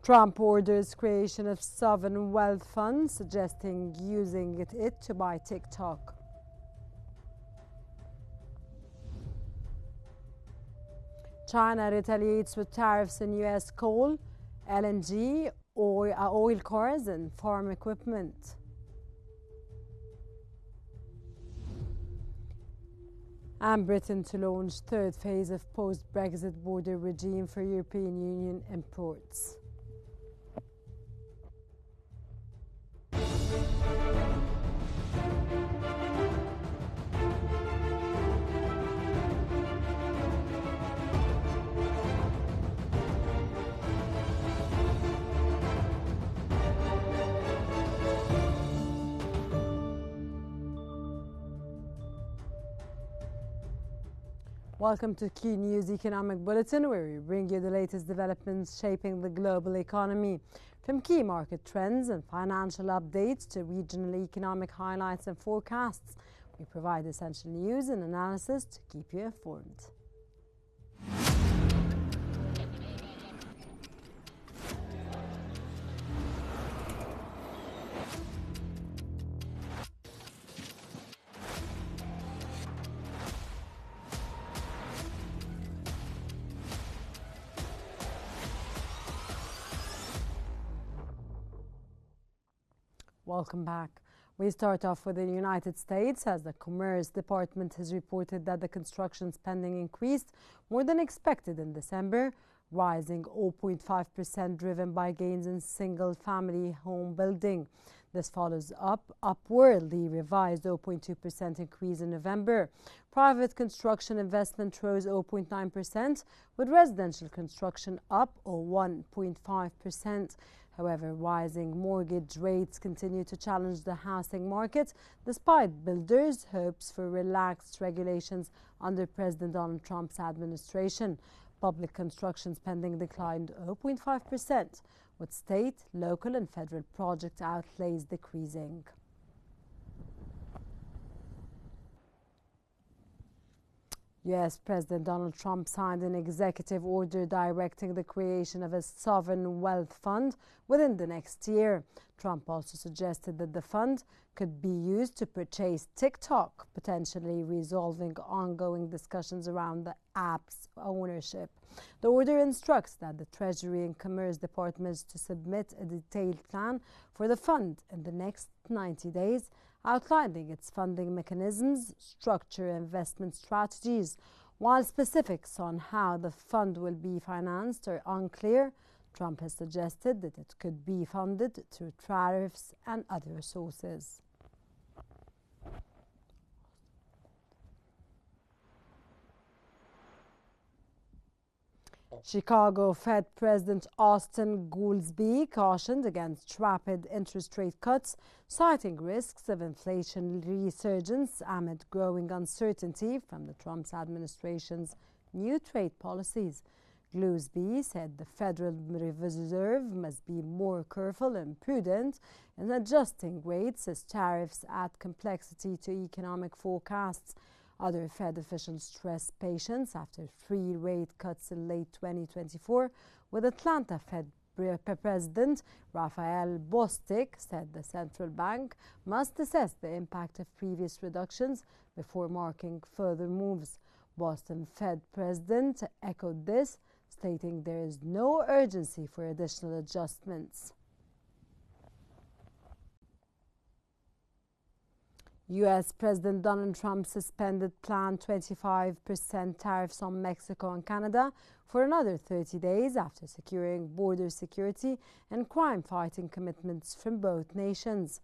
Trump orders creation of sovereign wealth fund, suggesting using it to buy TikTok. China retaliates with tariffs on U.S. coal, LNG, oil cars and farm equipment. And Britain to launch third phase of post-Brexit border regime for European Union imports. Welcome to Qnews Economic Bulletin, where we bring you the latest developments shaping the global economy. From key market trends and financial updates to regional economic highlights and forecasts, we provide essential news and analysis to keep you informed. Welcome back. We start off with the United States, as the Commerce Department has reported that the construction spending increased more than expected in December, rising 0.5%, driven by gains in single-family home building. This follows upwardly revised 0.2% increase in November. Private construction investment rose 0.9%, with residential construction up 1.5%. However, rising mortgage rates continue to challenge the housing market, despite builders' hopes for relaxed regulations under President Donald Trump's administration. Public construction spending declined 0.5%, with state, local and federal project outlays decreasing. U.S. President Donald Trump signed an executive order directing the creation of a sovereign wealth fund within the next year. Trump also suggested that the fund could be used to purchase TikTok, potentially resolving ongoing discussions around the app's ownership. The order instructs that the Treasury and Commerce Departments to submit a detailed plan for the fund in the next 90 days, outlining its funding mechanisms, structure, and investment strategies. While specifics on how the fund will be financed are unclear, Trump has suggested that it could be funded through tariffs and other sources. Chicago Fed President Austin Goolsbee cautioned against rapid interest rate cuts, citing risks of inflation resurgence amid growing uncertainty from the Trump administration's new trade policies. Goolsbee said the Federal Reserve must be more careful and prudent in adjusting rates as tariffs add complexity to economic forecasts. Other Fed officials stressed patience after 3 rate cuts in late 2024, with Atlanta Fed President Raphael Bostic said the central bank must assess the impact of previous reductions before marking further moves. Boston Fed President echoed this, stating there is no urgency for additional adjustments. U.S. President Donald Trump suspended planned 25% tariffs on Mexico and Canada for another 30 days after securing border security and crime-fighting commitments from both nations.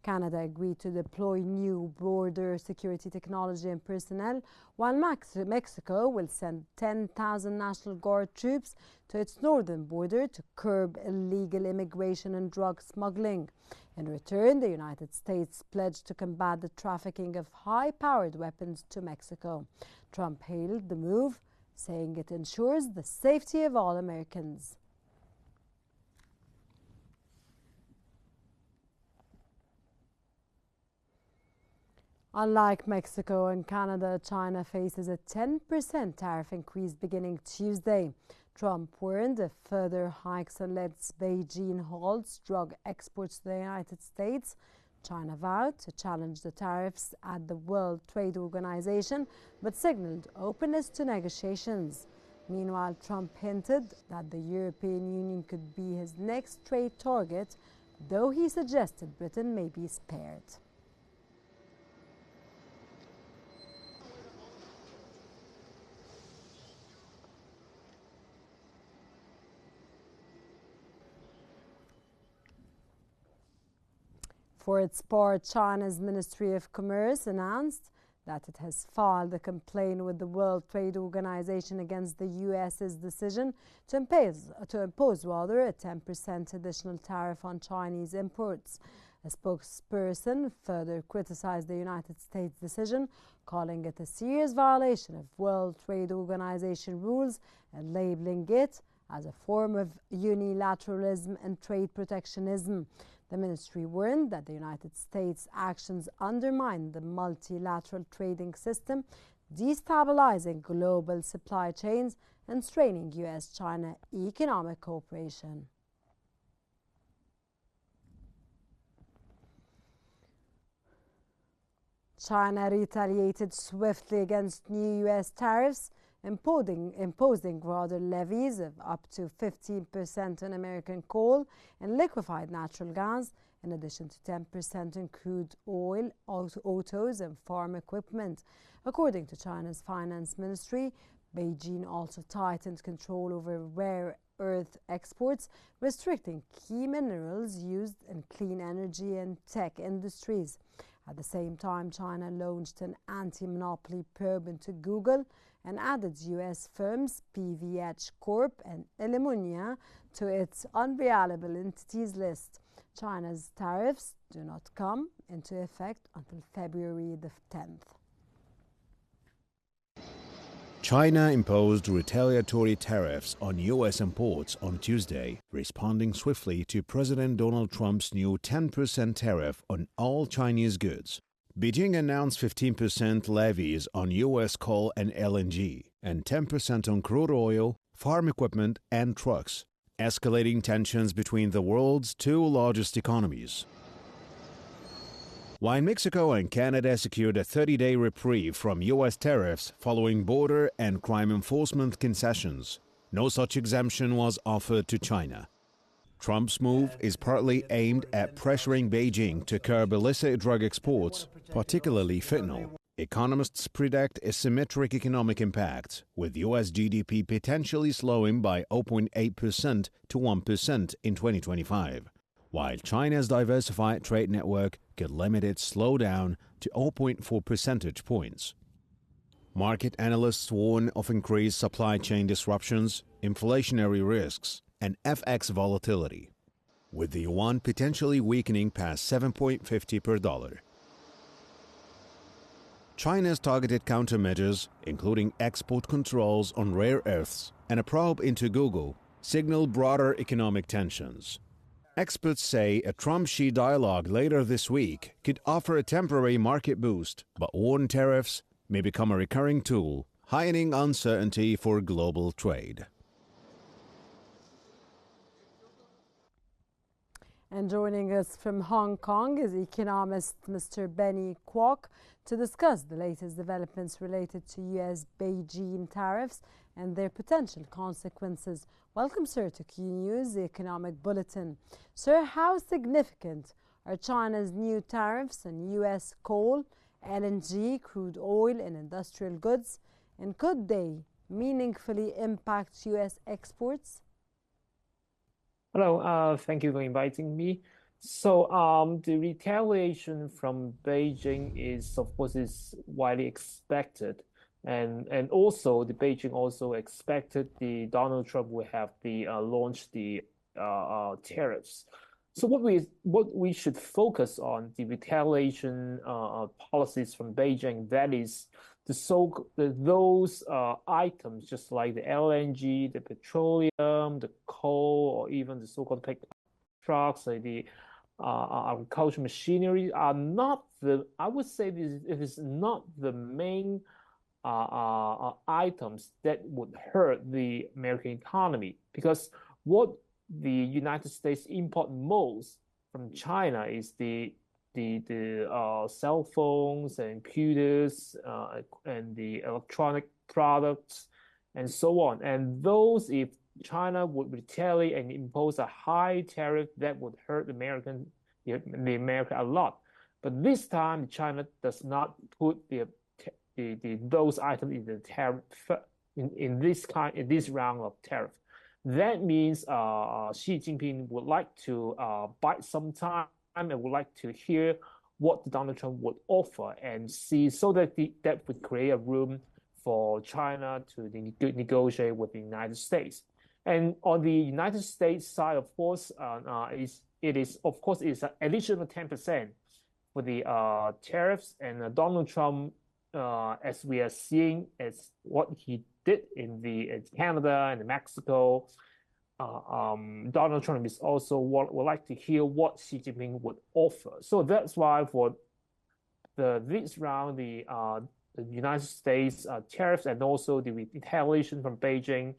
Canada agreed to deploy new border security technology and personnel, while Mexico will send 10,000 National Guard troops to its northern border to curb illegal immigration and drug smuggling. In return, the United States pledged to combat the trafficking of high-powered weapons to Mexico. Trump hailed the move, saying it ensures the safety of all Americans. Unlike Mexico and Canada, China faces a 10% tariff increase beginning Tuesday. Trump warned if further hikes unless Beijing halts drug exports to the United States. China vowed to challenge the tariffs at the World Trade Organization, but signaled openness to negotiations. Meanwhile, Trump hinted that the European Union could be his next trade target, though he suggested Britain may be spared. For its part, China's Ministry of Commerce announced that it has filed a complaint with the World Trade Organization against the U.S.'s decision to impose a 10% additional tariff on Chinese imports. A spokesperson further criticized the United States decision, calling it a serious violation of World Trade Organization rules and labeling it as a form of unilateralism and trade protectionism. The ministry warned that the United States' actions undermine the multilateral trading system, destabilizing global supply chains and straining U.S.-China economic cooperation. China retaliated swiftly against new U.S. tariffs, imposing rather levies of up to 15% on American coal and liquefied natural gas, in addition to 10% on crude oil, autos and farm equipment. According to China's finance ministry, Beijing also tightened control over rare earth exports, restricting key minerals used in clean energy and tech industries. At the same time, China launched an anti-monopoly probe into Google and added U.S. firms PVH Corp and Illumina to its unreliable entities list. China's tariffs do not come into effect until February the 10th. China imposed retaliatory tariffs on U.S. imports on Tuesday, responding swiftly to President Donald Trump's new 10% tariff on all Chinese goods. Beijing announced 15% levies on U.S. coal and LNG, and 10% on crude oil, farm equipment, and trucks, escalating tensions between the world's two largest economies. While Mexico and Canada secured a 30-day reprieve from U.S. tariffs following border and crime enforcement concessions, no such exemption was offered to China. Trump's move is partly aimed at pressuring Beijing to curb illicit drug exports, particularly fentanyl. Economists predict asymmetric economic impacts, with U.S. GDP potentially slowing by 0.8% to 1% in 2025, while China's diversified trade network could limit its slowdown to 0.4 percentage points. Market analysts warn of increased supply chain disruptions, inflationary risks, and FX volatility, with the yuan potentially weakening past 7.50 per dollar. China's targeted countermeasures, including export controls on rare earths and a probe into Google, signal broader economic tensions. Experts say a Trump-Xi dialogue later this week could offer a temporary market boost, but warn tariffs may become a recurring tool, heightening uncertainty for global trade. And joining us from Hong Kong is economist Mr. Benny Kwok to discuss the latest developments related to U.S. Beijing tariffs and their potential consequences. Welcome, sir, to Qnews, the Economic Bulletin. Sir, how significant are China's new tariffs on U.S. coal, LNG, crude oil and industrial goods? And could they meaningfully impact U.S. exports? Hello, thank you for inviting me. So, the retaliation from Beijing is, of course, is widely expected, and also the Beijing also expected the Donald Trump will have the launch the tariffs. So what we should focus on the retaliation policies from Beijing. That is those items, just like the LNG, the petroleum, the coal, or even the so-called trucks, like the agricultural machinery, are not the. I would say it is not the main items that would hurt the American economy, because what the United States import most from China is the cell phones and computers and the electronic products and so on. And those, if China would retaliate and impose a high tariff, that would hurt the America a lot. But this time, China does not put those items in the tariff in this round of tariff. That means Xi Jinping would like to bide some time and would like to hear what Donald Trump would offer and see, so that that would create a room for China to negotiate with the United States. And on the United States side, of course, it is an additional 10% for the tariffs, and Donald Trump, as we are seeing, as what he did in Canada and Mexico, Donald Trump is also would like to hear what Xi Jinping would offer. So that's why for this round, the United States tariffs and also the retaliation from Beijing,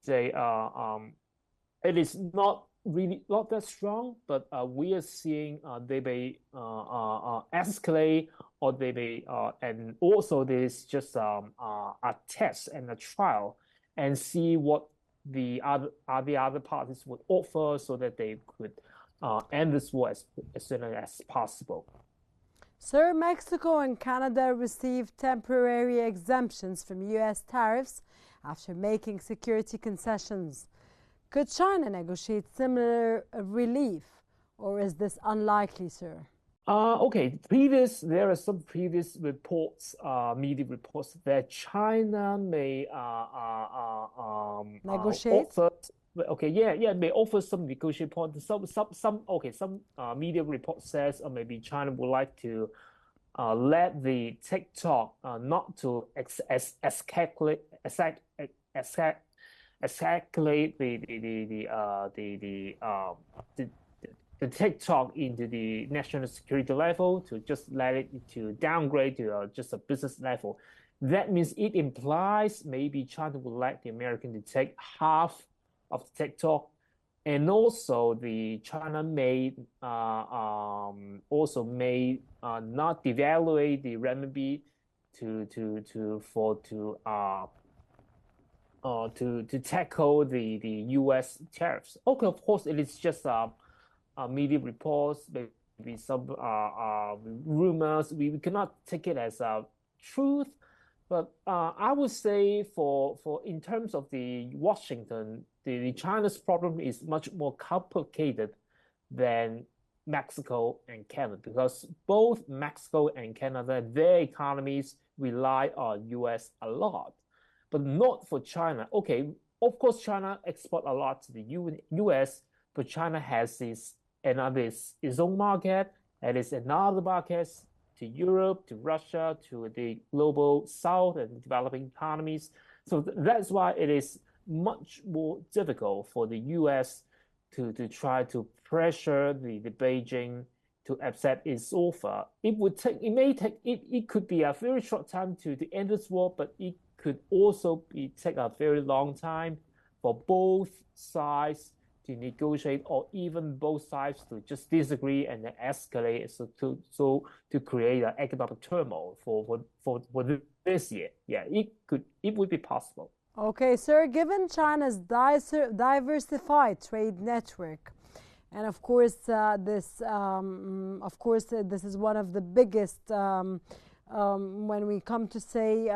it is not really not that strong, but we are seeing they may escalate, or they may and also there's just a test and a trial, and see what the other parties would offer, so that they could end this war as soon as possible. Sir, Mexico and Canada received temporary exemptions from U.S. tariffs after making security concessions. Could China negotiate similar relief, or is this unlikely, sir? Okay. There are some previous reports, media reports, that China may negotiate. May offer some negotiation points. Some media report says, or maybe China would like to let the TikTok not to escalate the TikTok into the national security level, to just let it to downgrade to just a business level. That means it implies maybe China would like the American to take half of the TikTok, and also the China may not devaluate the renminbi to tackle the U.S. tariffs. Okay, of course, it is just media reports, maybe some rumors. We cannot take it as truth, but I would say for in terms of the Washington, the China's problem is much more complicated than Mexico and Canada, because both Mexico and Canada, their economies rely on U.S. a lot, but not for China. Okay, of course, China export a lot to the U.S., but China has its own market, and it's another market to Europe, to Russia, to the global South and developing economies. So that's why it is much more difficult for the U.S. to try to pressure the Beijing to accept its offer. It could be a very short time to end this war, but it could also take a very long time for both sides to negotiate, or even both sides to just disagree and then escalate, to create an economic turmoil for this year. Yeah, it would be possible. Okay, sir, given China's diversified trade network, and of course, this is one of the biggest when we come to say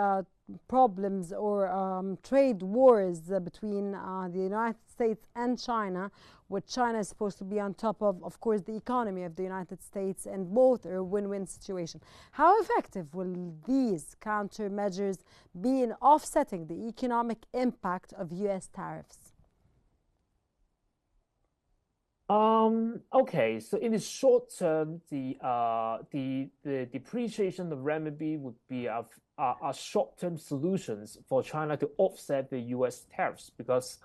problems or trade wars between the United States and China, with China is supposed to be on top of course, the economy of the United States, and both are a win-win situation. How effective will these countermeasures be in offsetting the economic impact of U.S. tariffs? Okay, so in the short term, the depreciation of renminbi would be a short-term solutions for China to offset the U.S. tariffs, because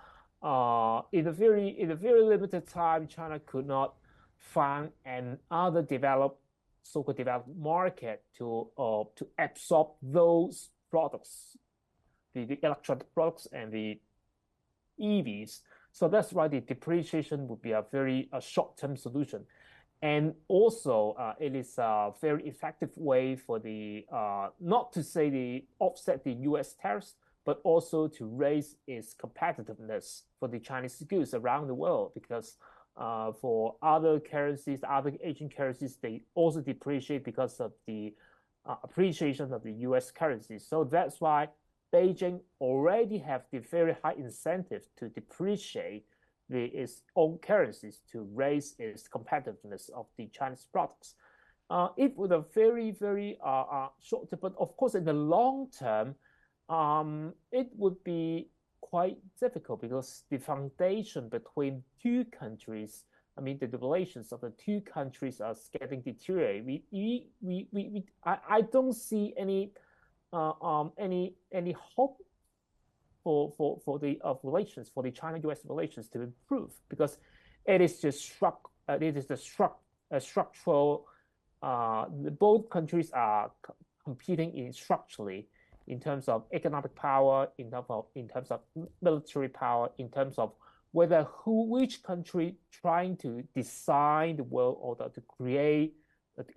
in a very limited time, China could not find another so-called developed market to absorb those products, the electronic products and the EVs. So that's why the depreciation would be a very short-term solution. And also, it is a very effective way for the, not to say the offset the US tariffs, but also to raise its competitiveness for the Chinese goods around the world. Because for other currencies, other Asian currencies, they also depreciate because of the appreciation of the US currency. So that's why Beijing already have the very high incentive to depreciate its own currencies to raise its competitiveness of the Chinese products. It would a very, very short term, but of course, in the long term, it would be quite difficult because the foundation between two countries, I mean, the relations of the two countries are getting deteriorated. I don't see any hope for the relations, for the China-U.S. relations to improve, because it is just structural. Both countries are competing structurally in terms of economic power, in terms of military power, in terms of which country trying to design the world order, to create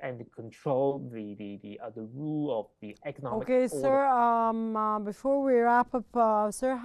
and control the rule of the economic Okay, order. sir. Before we wrap up, sir,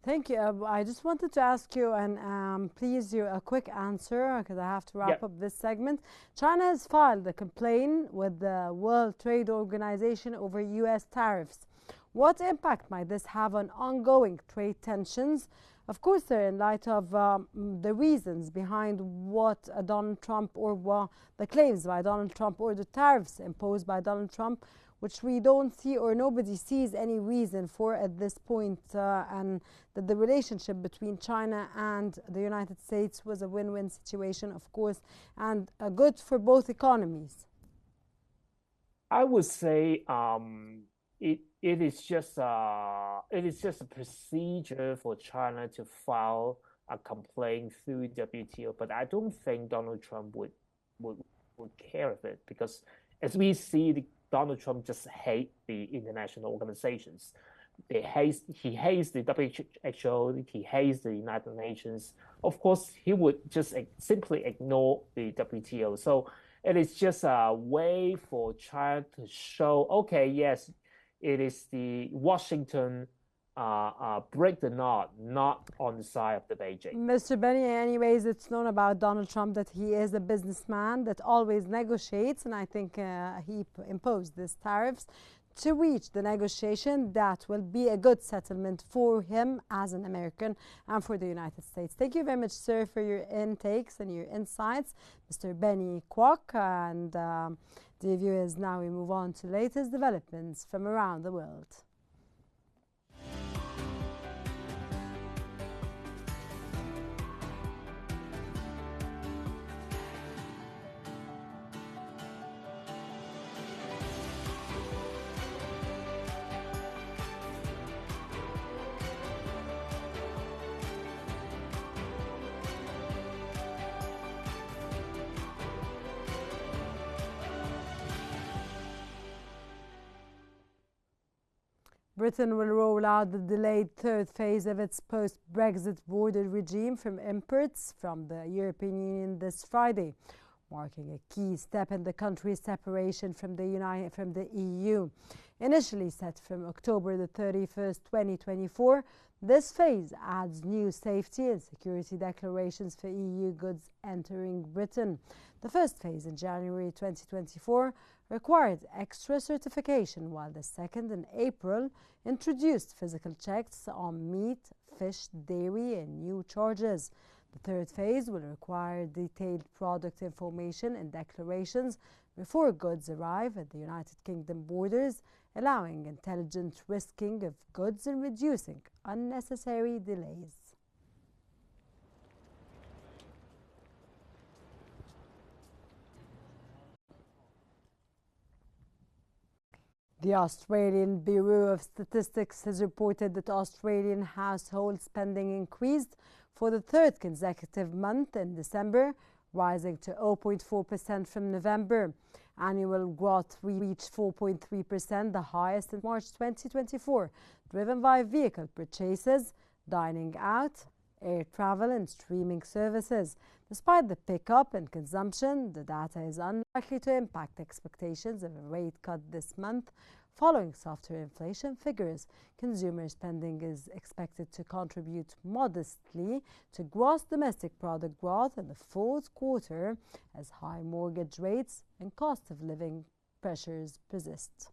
thank you. I just wanted to ask you, and please, a quick answer because I have to wrap up this segment. China has filed a complaint with the World Trade Organization over U.S. tariffs. What impact might this have on ongoing trade tensions? Of course, sir, in light of the reasons behind what Donald Trump or the claims by Donald Trump or the tariffs imposed by Donald Trump, which we don't see or nobody sees any reason for at this point, and that the relationship between China and the United States was a win-win situation, of course, and good for both economies. I would say it is just a procedure for China to file a complaint through WTO, but I don't think Donald Trump would care of it, because as we see, Donald Trump just hates the international organizations. He hates the WHO, he hates the United Nations. Of course, he would just simply ignore the WTO. So it is just a way for China to show, okay, yes, it is the Washington break the knot, not on the side of the Beijing. Mr. Benny, anyways, it's known about Donald Trump that he is a businessman that always negotiates, and I think he imposed these tariffs to reach the negotiation that will be a good settlement for him as an American and for the United States. Thank you very much, sir, for your intakes and your insights, Mr. Benny Kwok. And dear viewers, now we move on to latest developments from around the world. Britain will roll out the delayed third phase of its post-Brexit border regime from imports from the European Union this Friday, marking a key step in the country's separation from the EU. Initially set from October the 31st, 2024, this phase adds new safety and security declarations for EU goods entering Britain. The first phase in January 2024 required extra certification, while the second in April introduced physical checks on meat, fish, dairy, and new charges. The third phase will require detailed product information and declarations before goods arrive at the United Kingdom borders, allowing intelligent risking of goods and reducing unnecessary delays. The Australian Bureau of Statistics has reported that Australian household spending increased for the third consecutive month in December, rising to 0.4% from November. Annual growth reached 4.3%, the highest in March 2024, driven by vehicle purchases, dining out, air travel and streaming services. Despite the pickup in consumption, the data is unlikely to impact expectations of a rate cut this month. Following softer inflation figures, consumer spending is expected to contribute modestly to gross domestic product growth in the fourth quarter as high mortgage rates and cost of living pressures persist.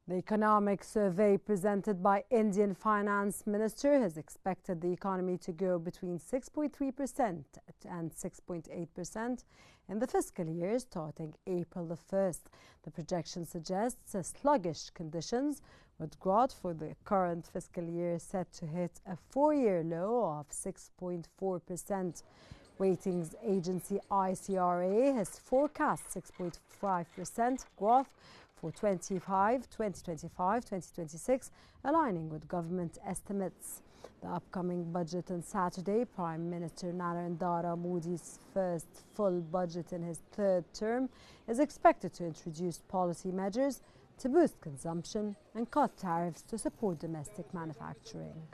The economic survey presented by Indian Finance Minister has expected the economy to grow between 6.3% and 6.8% in the fiscal year starting April the 1st. The projection suggests sluggish conditions with growth for the current fiscal year set to hit a four-year low of 6.4%. Ratings agency ICRA has forecast 6.5% growth for 2025-2026, aligning with government estimates. The upcoming budget on Saturday, Prime Minister Narendra Modi's first full budget in his third term, is expected to introduce policy measures to boost consumption and cut tariffs to support domestic manufacturing.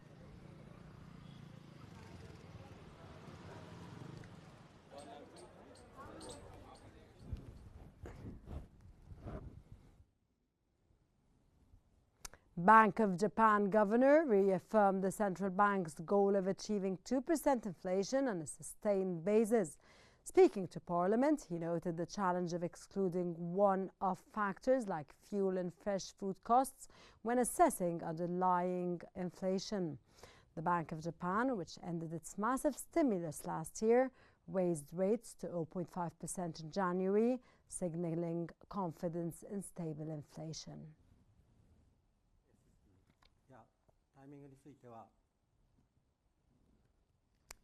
Bank of Japan governor reaffirmed the central bank's goal of achieving 2% inflation on a sustained basis. Speaking to Parliament, he noted the challenge of excluding one-off factors like fuel and fresh food costs when assessing underlying inflation. The Bank of Japan, which ended its massive stimulus last year, raised rates to 0.5% in January, signaling confidence in stable inflation.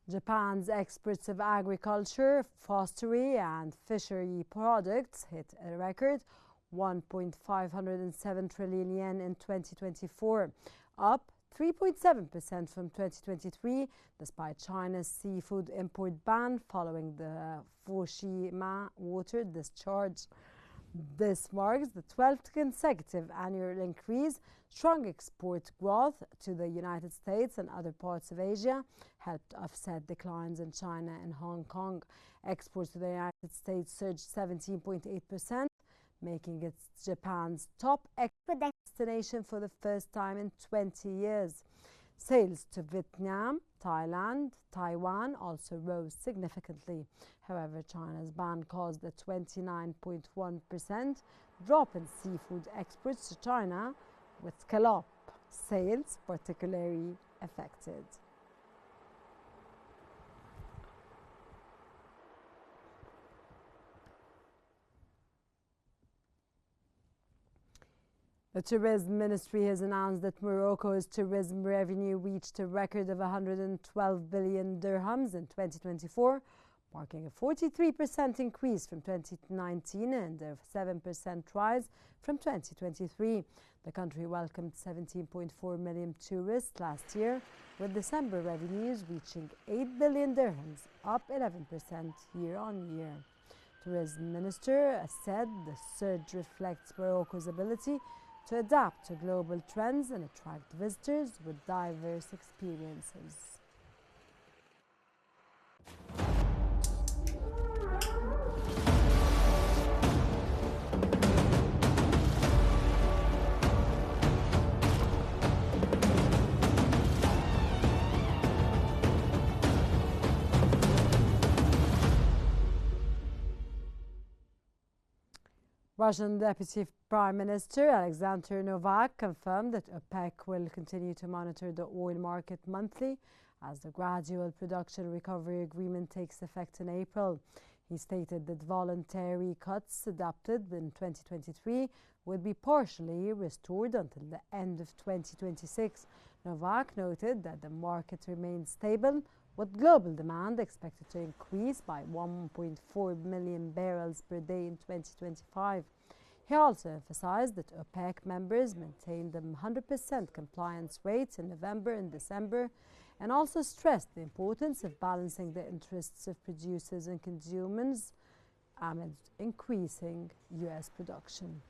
Japan's exports of agriculture, forestry and fishery products hit a record 1.507 trillion yen in 2024, up 3.7% from 2023, despite China's seafood import ban following the Fukushima water discharge. This marks the 12th consecutive annual increase. Strong export growth to the United States and other parts of Asia helped offset declines in China and Hong Kong. Exports to the United States surged 17.8%, making it Japan's top export destination for the first time in 20 years. Sales to Vietnam, Thailand, Taiwan also rose significantly. However, China's ban caused a 29.1% drop in seafood exports to China, with scallop sales particularly affected. The Tourism Ministry has announced that Morocco's tourism revenue reached a record of 112 billion dirhams in 2024, marking a 43% increase from 2019 and a 7% rise from 2023. The country welcomed 17.4 million tourists last year, with December revenues reaching 8 billion dirhams, up 11% year on year. Tourism Minister said the surge reflects Morocco's ability to adapt to global trends and attract visitors with diverse experiences. Russian Deputy Prime Minister Alexander Novak confirmed that OPEC will continue to monitor the oil market monthly as the gradual production recovery agreement takes effect in April. He stated that voluntary cuts adopted in 2023 would be partially restored until the end of 2026. Novak noted that the market remains stable, with global demand expected to increase by 1.4 million barrels per day in 2025. He also emphasized that OPEC members maintained a 100% compliance rate in November and December, and also stressed the importance of balancing the interests of producers and consumers amid increasing U.S. production.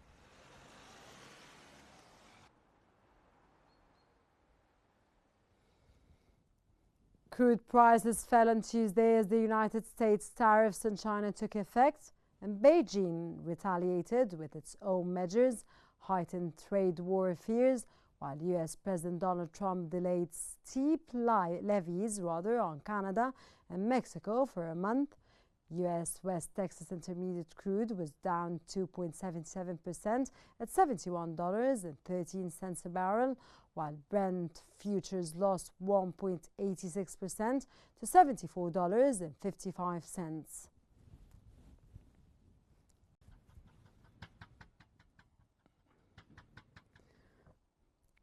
Crude prices fell on Tuesday as the United States tariffs on China took effect, and Beijing retaliated with its own measures, heightened trade war fears, while U.S. President Donald Trump delayed steep levies on Canada and Mexico for a month. U.S. West Texas Intermediate crude was down 2.77% at $71.13 a barrel, while Brent futures lost 1.86% to $74.55.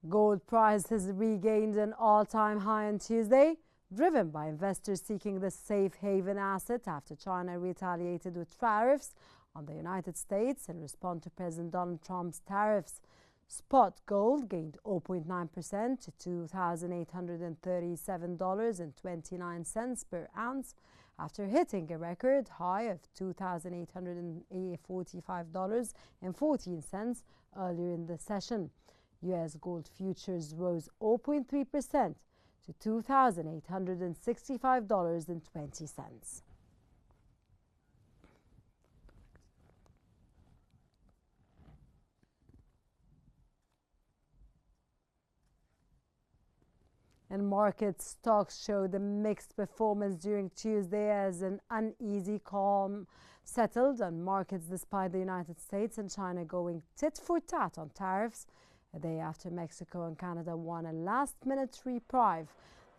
Gold prices regained an all-time high on Tuesday, driven by investors seeking the safe haven asset after China retaliated with tariffs on the United States in response to President Donald Trump's tariffs. Spot gold gained 0.9% to $2,837.29 per ounce after hitting a record high of $2,845.14 earlier in the session. U.S. gold futures rose 0.3% to $2,865.20. And market stocks showed a mixed performance during Tuesday as an uneasy calm settled on markets despite the United States and China going tit for tat on tariffs. A day after Mexico and Canada won a last-minute reprieve,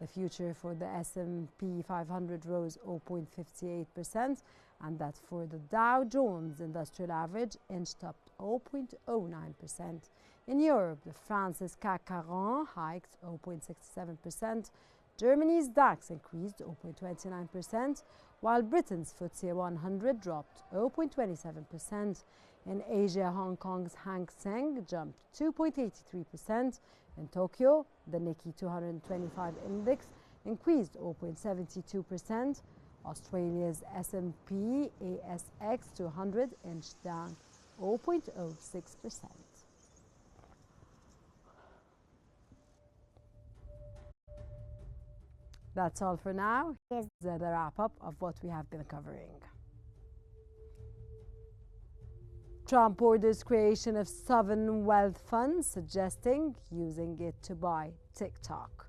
the future for the S&P 500 rose 0.58%, and that for the Dow Jones Industrial Average inched up 0.09%. In Europe, the France's CAC 40 hiked 0.67%, Germany's DAX increased 0.29%, while Britain's FTSE 100 dropped 0.27%. In Asia, Hong Kong's Hang Seng jumped 2.83%. In Tokyo, the Nikkei 225 index increased 0.72%. Australia's S&P ASX 200 inched down 0.06%. That's all for now. Here's the wrap-up of what we have been covering. Trump orders creation of sovereign wealth fund, suggesting using it to buy TikTok.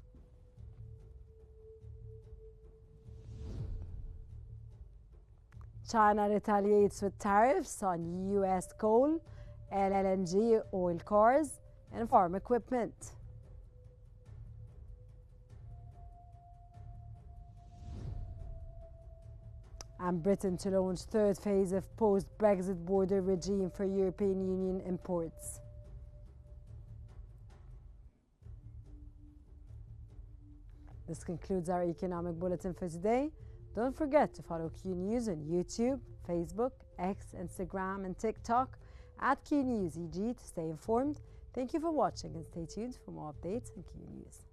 China retaliates with tariffs on U.S. coal, LNG oil cars, and farm equipment. And Britain to launch third phase of post-Brexit border regime for European Union imports. This concludes our economic bulletin for today. Don't forget to follow Qnews on YouTube, Facebook, X, Instagram, and TikTok at QNewsEG to stay informed. Thank you for watching and stay tuned for more updates on Qnews.